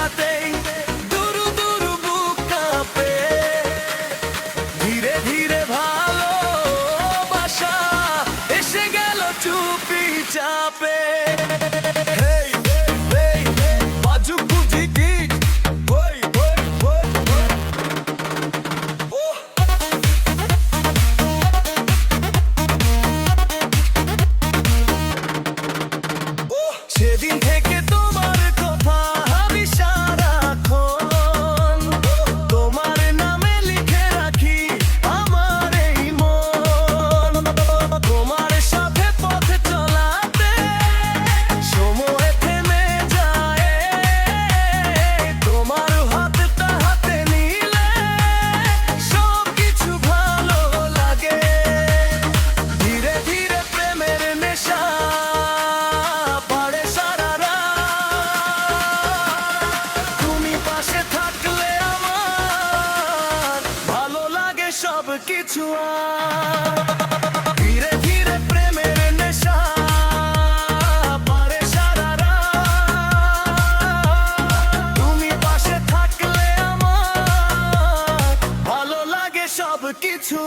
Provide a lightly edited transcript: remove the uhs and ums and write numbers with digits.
মেশাতেই দুরু দুরু বুক কাঁপে। ধীরে ধীরে ভালোবাসা এসে গেল চুপি চাপে। হেই হেই বাজুক বুঝি কি ওই ওই ওই সেদিন থেকে তোমার কথা ভাবি সারাক্ষণ। তোমার নামে লিখে রাখি আমার এই মন। তোমার সাথে পথে চলাতে সময় থেমে যায়। তোমার হাতটা হাতে নিলে সব কিছু ভালো লাগে। ধীরে ধীরে প্রেমের নেশা বাড়ে সারা রাত। তুমি পাশে থাকলে আমার ভালো লাগে সব কিছু। ধীরে ধীরে প্রেমের নেশা বাড়ে সারা রাত। তুমি পাশে থাকলে আমার ভালো লাগে সব কিছু।